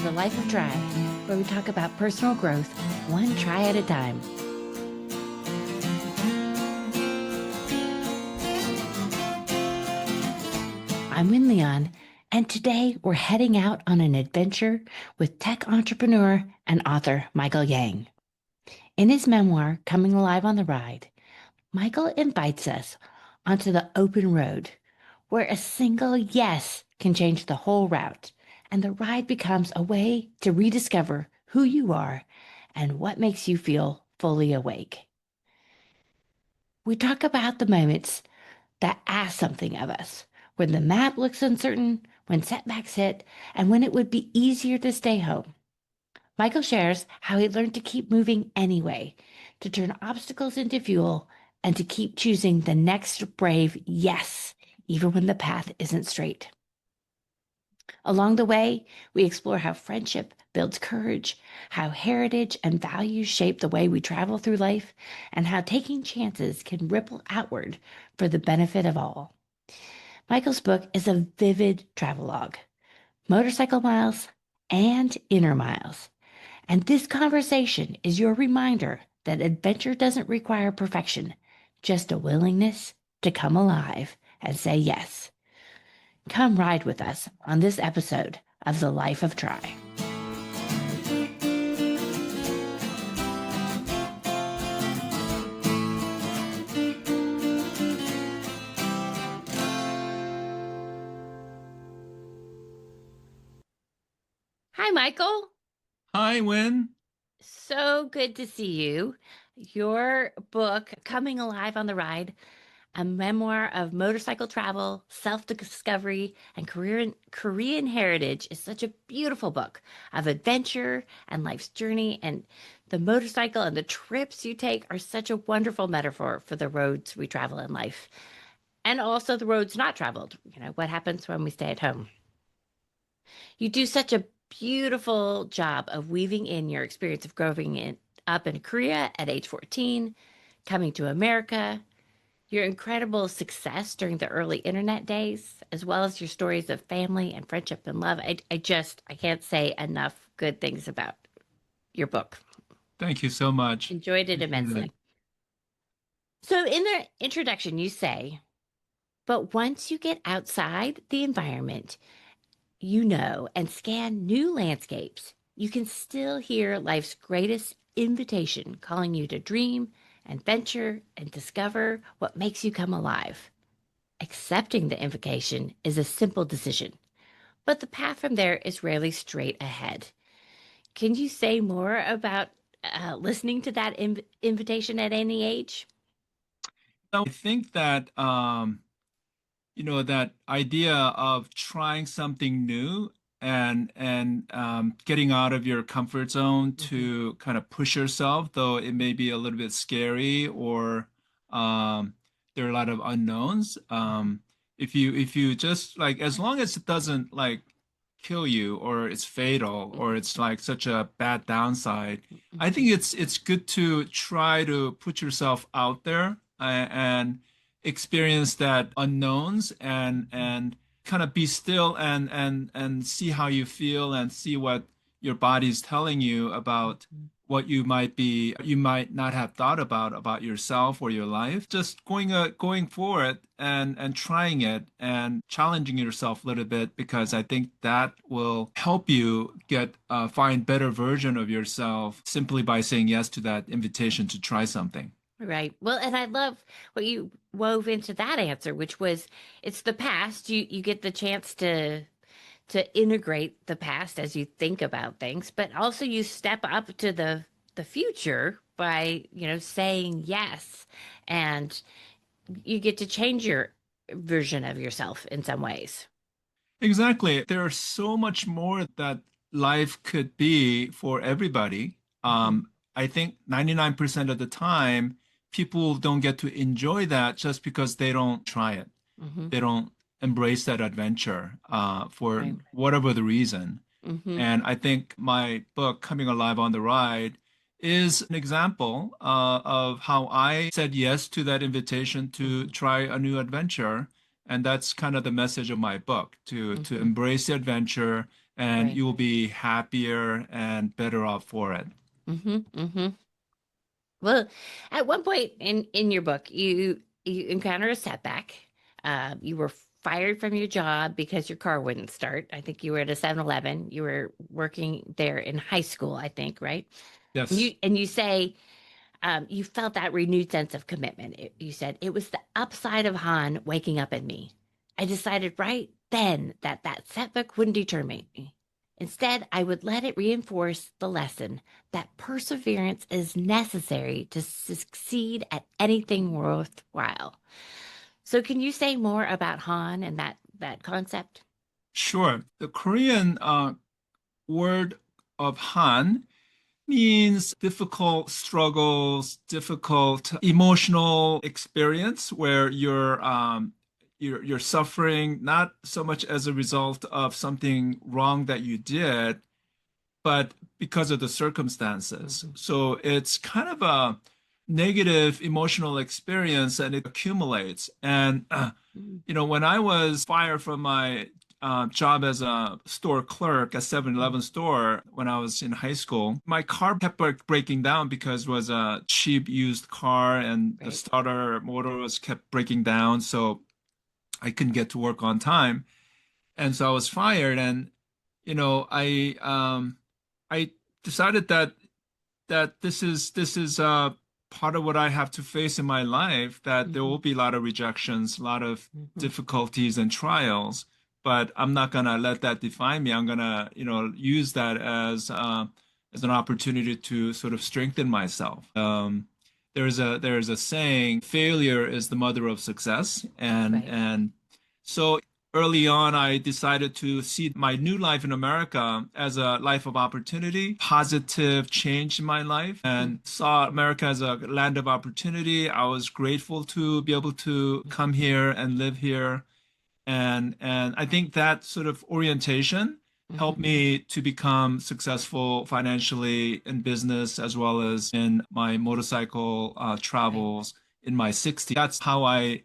The Life of Try, where we talk about personal growth one try at a time. I'm Wynne Leon, and today we're heading out on an adventure with tech entrepreneur and author Michael Yang. In his memoir, Coming Alive on the Ride, Michael invites us onto the open road, where a single yes can change the whole route, and the ride becomes a way to rediscover who you are and what makes you feel fully awake. We talk about the moments that ask something of us, when the map looks uncertain, when setbacks hit, and when it would be easier to stay home. Michael shares how he learned to keep moving anyway, to turn obstacles into fuel, and to keep choosing the next brave yes, even when the path isn't straight. Along the way, we explore how friendship builds courage, how heritage and values shape the way we travel through life, and how taking chances can ripple outward for the benefit of all. Michael's book is a vivid travelogue, motorcycle miles and inner miles. And this conversation is your reminder that adventure doesn't require perfection, just a willingness to come alive and say yes. Come ride with us on this episode of The Life of Try. Hi, Michael. Hi, Wynne. So good to see you. Your book, Coming Alive on the Ride, a memoir of motorcycle travel, self-discovery, and Korean heritage, is such a beautiful book of adventure and life's journey. And the motorcycle and the trips you take are such a wonderful metaphor for the roads we travel in life. And also the roads not traveled. What happens when we stay at home? You do such a beautiful job of weaving in your experience of up in Korea at age 14, coming to America, your incredible success during the early internet days, as well as your stories of family and friendship and love. I can't say enough good things about your book. Thank you so much. Enjoyed it immensely. So in the introduction, you say, but once you get outside the environment, and scan new landscapes, you can still hear life's greatest invitation calling you to dream and venture and discover what makes you come alive. Accepting the invitation is a simple decision, but the path from there is rarely straight ahead. Can you say more about listening to that invitation at any age? I think that that idea of trying something new and getting out of your comfort zone to kind of push yourself, though it may be a little bit scary or there are a lot of unknowns. If you just like, as long as it doesn't like kill you or it's fatal or it's like such a bad downside, I think it's good to try to put yourself out there and experience that unknowns and kind of be still and see how you feel and see what your body's telling you about what you might not have thought about yourself or your life. Just going for it and trying it and challenging yourself a little bit, because I think that will help you find better version of yourself simply by saying yes to that invitation to try something. Right. Well, and I love what you wove into that answer, which was it's the past. You get the chance to integrate the past as you think about things, but also you step up to the future by, saying yes, and you get to change your version of yourself in some ways. Exactly. There's so much more that life could be for everybody. I think 99% of the time, people don't get to enjoy that just because they don't try it. Mm-hmm. They don't embrace that adventure for Right. whatever the reason. Mm-hmm. And I think my book, Coming Alive on the Ride, is an example of how I said yes to that invitation to try a new adventure. And that's kind of the message of my book, to Mm-hmm. embrace the adventure and Right. you will be happier and better off for it. Mm-hmm. Mm-hmm. Well, at one point in your book, you encounter a setback. You were fired from your job because your car wouldn't start. I think you were at a 7-Eleven. You were working there in high school, I think, right? Yes. And you say you felt that renewed sense of commitment. You said it was the upside of Han waking up in me. I decided right then that that setback wouldn't deter me. Instead, I would let it reinforce the lesson that perseverance is necessary to succeed at anything worthwhile. So, can you say more about Han and that concept? Sure. The Korean word of Han means difficult struggles, difficult emotional experience where you're suffering not so much as a result of something wrong that you did, but because of the circumstances. Mhm. So it's kind of a negative emotional experience and it accumulates. And, Mhm. when I was fired from my job as a store clerk at 7-Eleven store when I was in high school, my car kept breaking down because it was a cheap used car and the Right. starter motor was kept breaking down. So I couldn't get to work on time. And so I was fired. And, I decided that this is part of what I have to face in my life, that there Mhm. will be a lot of rejections, a lot of Mhm. difficulties and trials, but I'm not gonna let that define me. I'm gonna, use that as an opportunity to sort of strengthen myself. There's a saying, failure is the mother of success, and Right. and so early on, I decided to see my new life in America as a life of opportunity, positive change in my life, and saw America as a land of opportunity. I was grateful to be able to come here and live here. And I think that sort of orientation helped Mhm. me to become successful financially in business as well as in my motorcycle Right. travels in my 60s. That's how I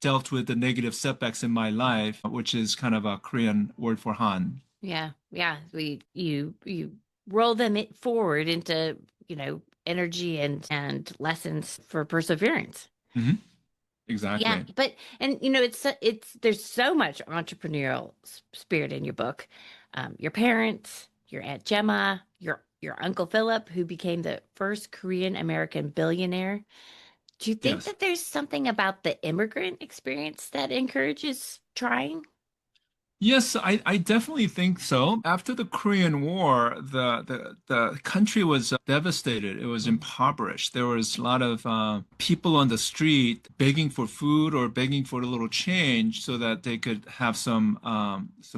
dealt with the negative setbacks in my life, which is kind of a Korean word for Han. Yeah, yeah. You roll them forward into, energy and lessons for perseverance. Hmm. Yeah, Exactly. but and it's there's so much entrepreneurial spirit in your book. Your parents, your Aunt Gemma, your Uncle Philip, who became the first Korean American billionaire. Do you think Yes. that there's something about the immigrant experience that encourages trying? Yes, I definitely think so. After the Korean War, the country was devastated. It was Mhm. impoverished. There was a lot of people on the street begging for food or begging for a little change so that they could have some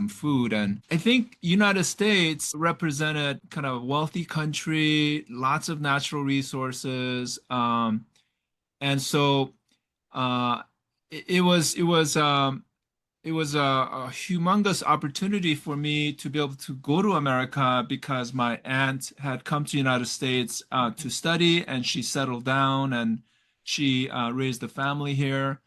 food. And I think United States represented kind of a wealthy country, lots of natural resources, and so uh, it was a humongous opportunity for me to be able to go to America because my aunt had come to the United States to study and she settled down and she raised a family here.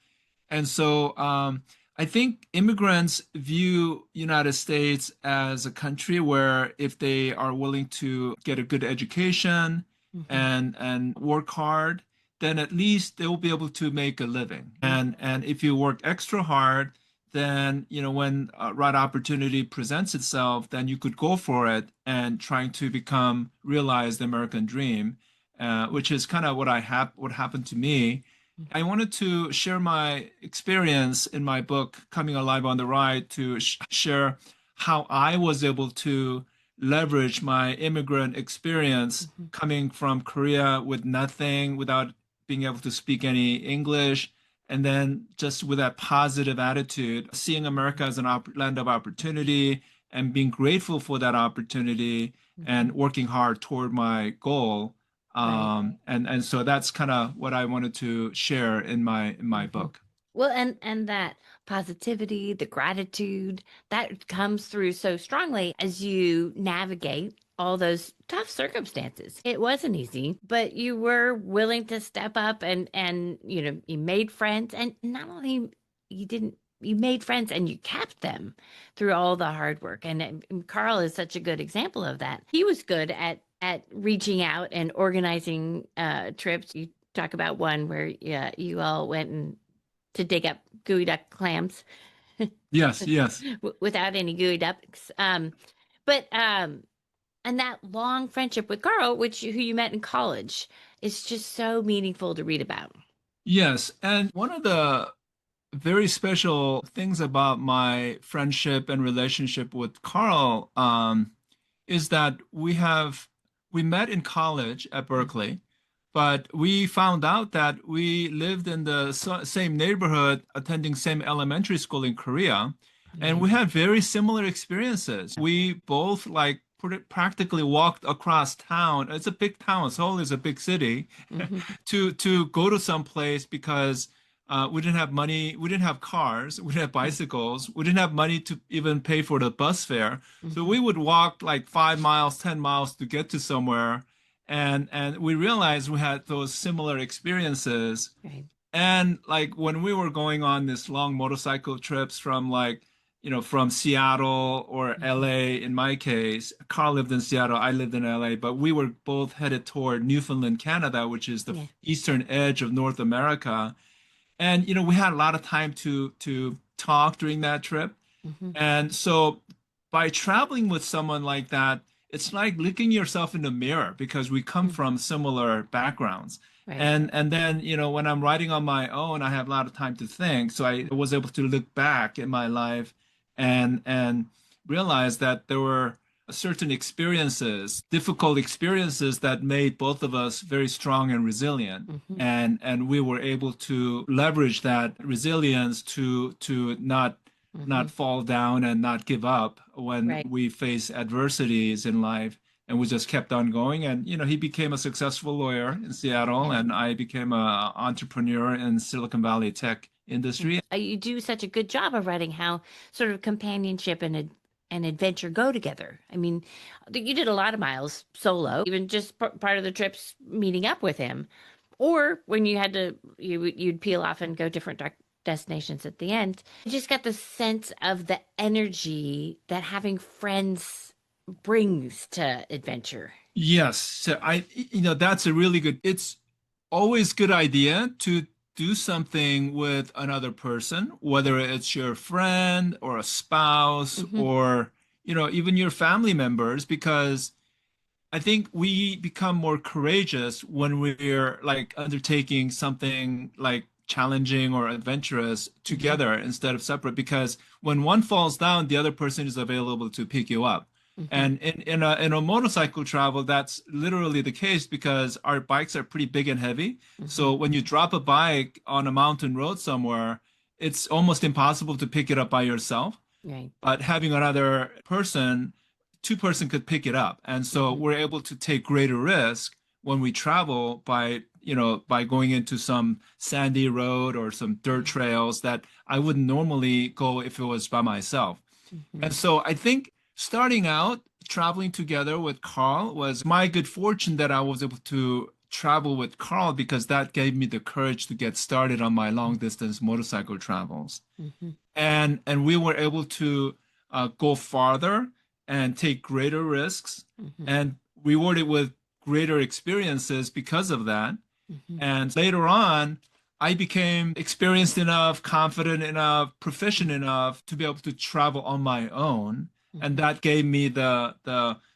And so I think immigrants view United States as a country where if they are willing to get a good education Mhm. and work hard, then at least they will be able to make a living. And if you work extra hard, then when a right opportunity presents itself, then you could go for it and trying to become realize the American dream, which is kind of what happened to me. I wanted to share my experience in my book, Coming Alive on the Ride, to share how I was able to leverage my immigrant experience Mhm. coming from Korea with nothing, without being able to speak any English, and then just with that positive attitude, seeing America as an land of opportunity and being grateful for that opportunity Mhm. and working hard toward my goal. Right. And so that's kind of what I wanted to share in my Mhm. book. Well, and that positivity, the gratitude, that comes through so strongly as you navigate all those tough circumstances. It wasn't easy, but you were willing to step up and you made friends, and not only you didn't you made friends and you kept them through all the hard work. And Carl is such a good example of that. He was good at reaching out and organizing trips. You talk about one where, yeah, you all went and to dig up gooey duck clams Yes, yes. without any gooey ducks. But and that long friendship with Carl, who you met in college, is just so meaningful to read about. Yes. And one of the very special things about my friendship and relationship with Carl is that we met in college at Berkeley, but we found out that we lived in the same neighborhood, attending same elementary school in Korea, and Right. we had very similar experiences. We both like practically walked across town. It's a big town. Seoul is a big city Hmm. to go to some place because we didn't have money, we didn't have cars, we didn't have bicycles, we didn't have money to even pay for the bus fare. So Hmm. we would walk like 5 miles, 10 miles to get to somewhere. And we realized we had those similar experiences. Right. And like when we were going on this long motorcycle trips from like, from Seattle or Hmm. LA in my case, Carl lived in Seattle, I lived in LA, but we were both headed toward Newfoundland, Canada, which is the Yeah. eastern edge of North America. And we had a lot of time to talk during that trip. Hmm. And so by traveling with someone like that, it's like looking yourself in the mirror because we come Hmm. from similar backgrounds. Right. And then, when I'm writing on my own, I have a lot of time to think. So I was able to look back in my life and realize that there were certain experiences, difficult experiences that made both of us very strong and resilient. Hmm. And we were able to leverage that resilience to not Hmm. fall down and not give up when Right. we face adversities in life. And we just kept on going. And, he became a successful lawyer in Seattle, Yeah. and I became an entrepreneur in Silicon Valley tech industry. You do such a good job of writing how sort of companionship and adventure go together. I mean, you did a lot of miles solo, even just part of the trips meeting up with him, or when you had to, you'd peel off and go different destinations at the end. You just got the sense of the energy that having friends brings to adventure. Yes, so that's a really good. It's always good idea to do something with another person, whether it's your friend or a spouse Hmm. or even your family members, because I think we become more courageous when we're like undertaking something like challenging or adventurous Hmm. together instead of separate. Because when one falls down, the other person is available to pick you up. Hmm. And in a motorcycle travel, that's literally the case because our bikes are pretty big and heavy. Hmm. So when you drop a bike on a mountain road somewhere, it's almost impossible to pick it up by yourself. Right. But having another person, two-person could pick it up. And so Hmm. we're able to take greater risk when we travel by going into some sandy road or some dirt Right. trails that I wouldn't normally go if it was by myself. Hmm. And so I think starting out traveling together with Carl was my good fortune that I was able to travel with Carl because that gave me the courage to get started on my long distance motorcycle travels. Hmm. And we were able to go farther and take greater risks Hmm. and rewarded with greater experiences because of that. Hmm. And later on, I became experienced enough, confident enough, proficient enough to be able to travel on my own. And Hmm. that gave me the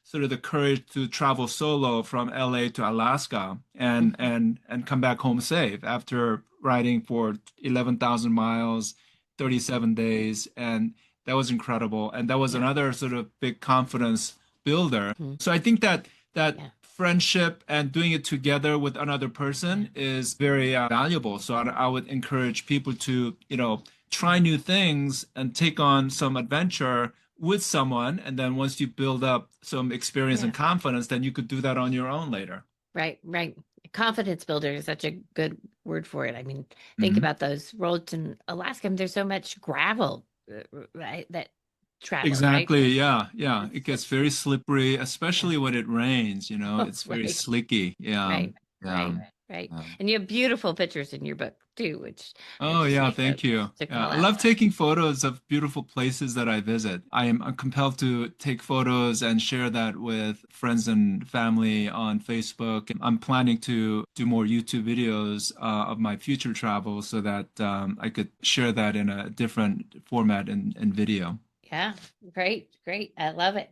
sort of the courage to travel solo from LA to Alaska Hmm. and come back home safe after riding for 11,000 miles, 37 days. And that was incredible. And that was Yeah. another sort of big confidence builder. Hmm. So I think that Yeah. friendship and doing it together with another Yeah. person is very valuable. So I would encourage people to, try new things and take on some adventure with someone. And then once you build up some experience Yeah. and confidence, then you could do that on your own later. Right. Right. Confidence builder is such a good word for it. I mean, think Mhm. about those roads in Alaska. I mean, there's so much gravel, right? That travel, right? Exactly. Yeah. Yeah. It's It so, gets very slippery, yeah. especially when it rains, Oh, it's very right. slicky. Yeah. Right. Yeah. Right. Right. Um, And you have beautiful pictures in your book too, which I Oh, just yeah, make thank note you. to Yeah, call I out. love taking photos of beautiful places that I visit. I am compelled to take photos and share that with friends and family on Facebook. I'm planning to do more YouTube videos of my future travel so that I could share that in a different format in video. Yeah. Great. Great. I love it.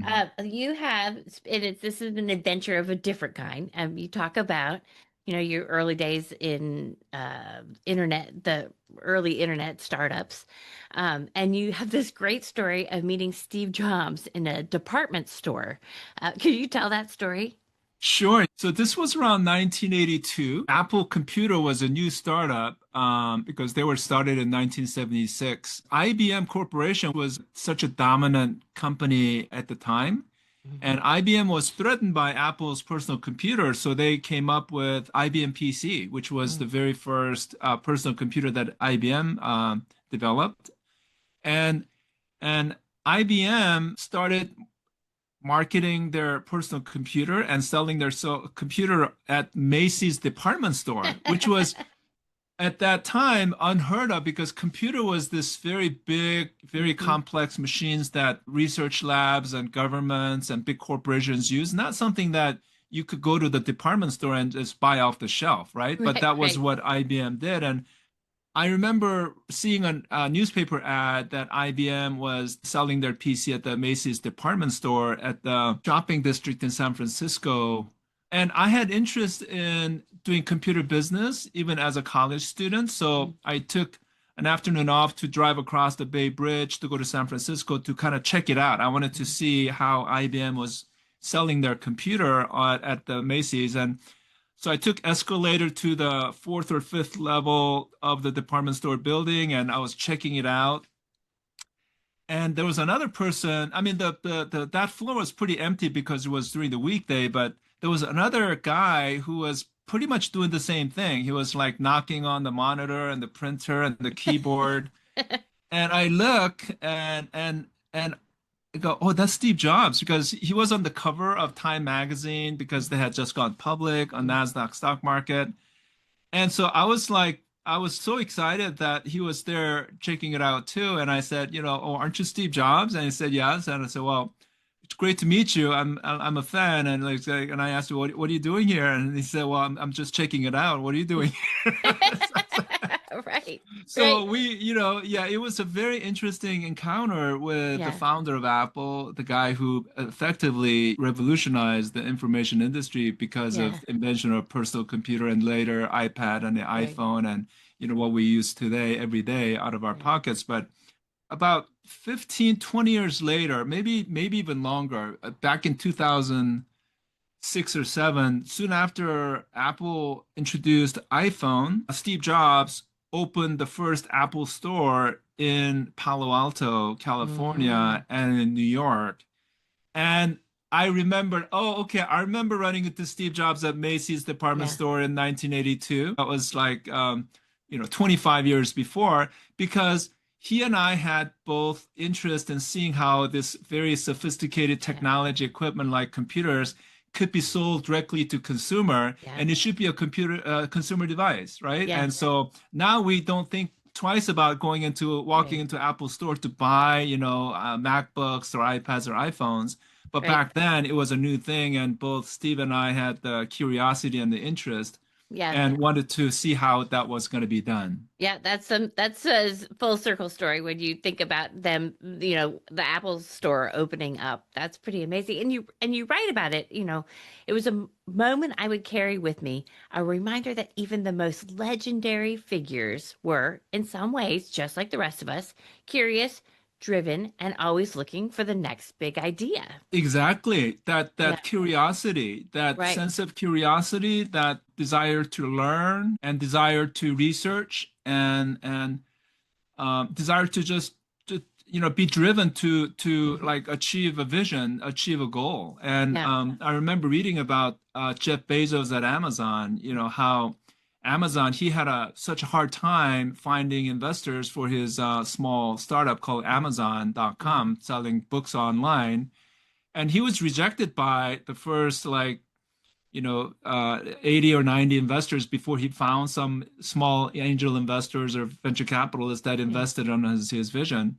Mhm. You have, this is an adventure of a different kind. You talk about, your early days in internet, the early internet startups. And you have this great story of meeting Steve Jobs in a department store. Can you tell that story? Sure. So this was around 1982. Apple Computer was a new startup because they were started in 1976. IBM Corporation was such a dominant company at the time, and Mhm. IBM was threatened by Apple's personal computer, so they came up with IBM PC, which was the Mm. very first personal computer that IBM developed. And and IBM started marketing their personal computer and selling their computer at Macy's department store, which was at that time unheard of because computer was this very big, very Mhm. complex machines that research labs and governments and big corporations use, not something that you could go to the department store and just buy off the shelf, right? But Right, that was right. what IBM did. And I remember seeing a newspaper ad that IBM was selling their PC at the Macy's department store at the shopping district in San Francisco. And I had interest in doing computer business even as a college student. So Mm. I took an afternoon off to drive across the Bay Bridge to go to San Francisco to kind of check it out. I wanted to Mm. see how IBM was selling their computer at the Macy's. And so I took escalator to the fourth or fifth level of the department store building, and I was checking it out. And there was another person. I mean, the that floor was pretty empty because it was during the weekday, but there was another guy who was pretty much doing the same thing. He was like knocking on the monitor and the printer and the keyboard. And I look and I go, oh, that's Steve Jobs because he was on the cover of Time magazine because they had just gone public on Mm. Nasdaq stock market. And so I was like, I was so excited that he was there checking it out too. And I said, oh, aren't you Steve Jobs? And he said, yes. And I said, well, it's great to meet you. I'm a fan. And and I asked him, what are you doing here? And he said, well, I'm just checking it out. What are you doing here? Right, So right. yeah, it was a very interesting encounter with the Yeah, founder of Apple, the guy who effectively revolutionized the information industry because yeah, of invention of personal computer and later iPad and the right, iPhone and what we use today every day out of our right. pockets. But about 15, 20 years later, maybe even longer, back in 2006 or 7, soon after Apple introduced iPhone, Steve Jobs opened the first Apple store in Palo Alto, Mm. California, and in New York. And I remembered, oh, okay, I remember running into Steve Jobs at Macy's department Yeah, store in 1982. That was like, 25 years before, because he and I had both interest in seeing how this very sophisticated yeah, technology equipment like computers could be sold directly to consumer, yeah, and it should be a consumer device, right? yeah, And so now we don't think twice about walking right, into Apple store to buy, MacBooks or iPads or iPhones. But right. back then, it was a new thing, and both Steve and I had the curiosity and the interest Yeah, and wanted to see how that was going to be done. yeah. That's a full circle story when you think about them. The Apple Store opening up. That's pretty amazing. And you write about it. It was a moment I would carry with me, a reminder that even the most legendary figures were, in some ways, just like the rest of us, curious, driven, and always looking for the next big idea. Exactly. That Yeah, that curiosity, that right. sense of curiosity, that desire to learn and desire to research and desire to just be driven to Hmm. like achieve a vision, achieve a goal. And Yeah. I remember reading about Jeff Bezos at Amazon. How Amazon he had such a hard time finding investors for his small startup called Hmm. Amazon.com, selling books online, and he was rejected by the first like 80 or 90 investors before he found some small angel investors or venture capitalists that invested on his vision.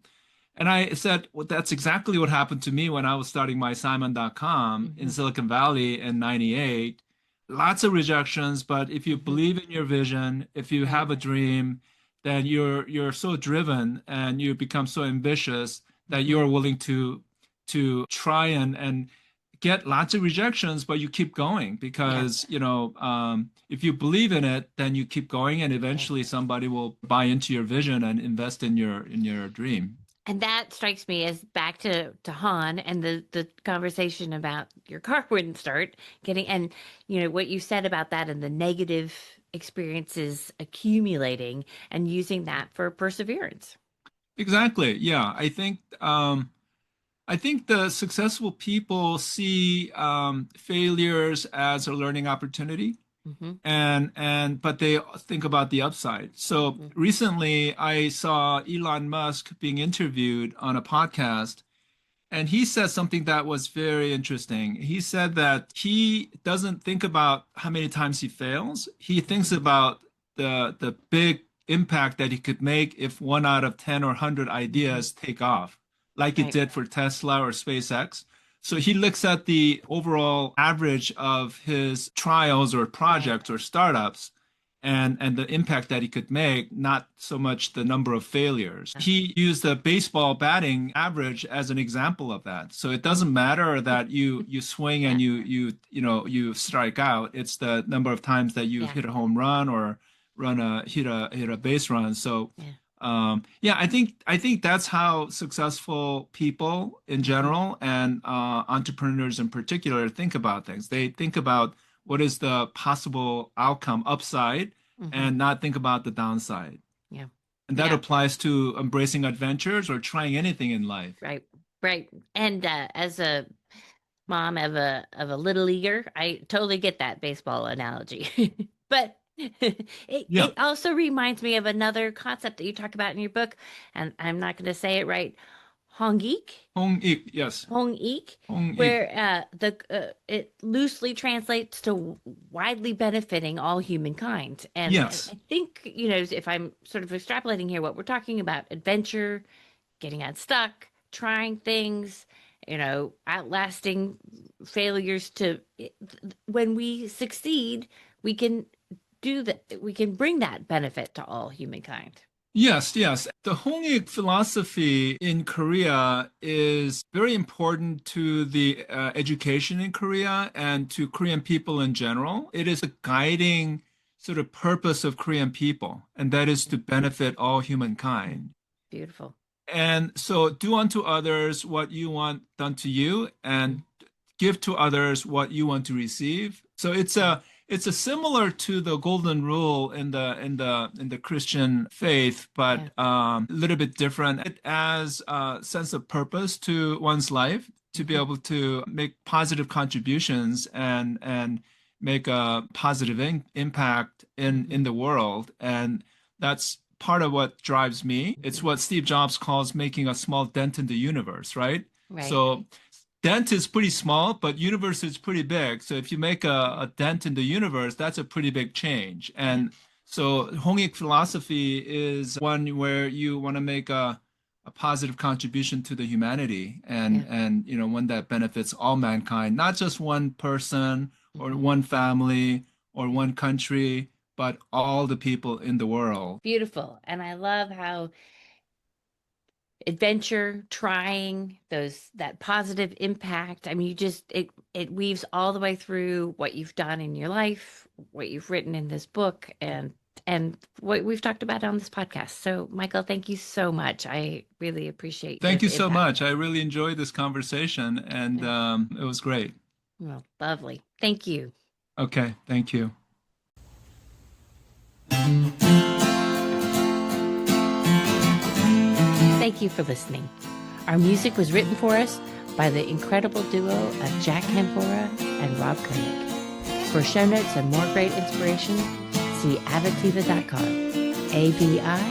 And I said, well, that's exactly what happened to me when I was starting my Simon.com in Silicon Valley in 98. Lots of rejections, but if you believe in your vision, if you have a dream, then you're so driven and you become so ambitious that you're willing to try and get lots of rejections, but you keep going because, if you believe in it, then you keep going and eventually somebody will buy into your vision and invest in your dream. And that strikes me as back to Han and the conversation about your car wouldn't start and what you said about that and the negative experiences accumulating and using that for perseverance. Exactly. Yeah. I think the successful people see failures as a learning opportunity. But they think about the upside. So recently I saw Elon Musk being interviewed on a podcast, and he said something that was very interesting. He said that he doesn't think about how many times he fails. He thinks about the big impact that he could make if 1 out of 10 or 100 ideas take off, like it did for Tesla or SpaceX. So he looks at the overall average of his trials or projects or startups and the impact that he could make, not so much the number of failures. He used the baseball batting average as an example of that. So it doesn't matter that you swing and you strike out. It's the number of times that you hit a home run or hit a base run. So I think that's how successful people in general and entrepreneurs in particular think about things. They think about what is the possible outcome upside and not think about the downside. Yeah. And that applies to embracing adventures or trying anything in life. Right. And as a mom of a little leaguer, I totally get that baseball analogy. But it also reminds me of another concept that you talk about in your book, and I'm not going to say it right. Hongik. Hongik, yes. Hongik, where it loosely translates to widely benefiting all humankind. And yes. I think, if I'm sort of extrapolating here, what we're talking about, adventure, getting unstuck, trying things, outlasting failures when we succeed, we can do that. We can bring that benefit to all humankind. Yes. The Hongik philosophy in Korea is very important to the education in Korea and to Korean people in general. It is a guiding sort of purpose of Korean people, and that is to benefit all humankind. Beautiful. And so do unto others what you want done to you, and give to others what you want to receive. So it's a similar to the golden rule in the Christian faith, but a little bit different. It adds a sense of purpose to one's life to be able to make positive contributions and make a positive impact in the world. And that's part of what drives me. It's what Steve Jobs calls making a small dent in the universe, right? So dent is pretty small, but universe is pretty big. So if you make a dent in the universe, that's a pretty big change. And so Hongik philosophy is one where you want to make a positive contribution to the humanity and one that benefits all mankind, not just one person or one family or one country, but all the people in the world. Beautiful. And I love how adventure, trying that positive impact. I mean, it weaves all the way through what you've done in your life, what you've written in this book, and what we've talked about on this podcast. So, Michael, thank you so much. I really appreciate. Thank you so much. I really enjoyed this conversation, and it was great. Well, lovely. Thank you. Okay, thank you. Thank you for listening. Our music was written for us by the incredible duo of Jack Campora and Rob Koenig. For show notes and more great inspiration, see avitiva.com, avitiva.com.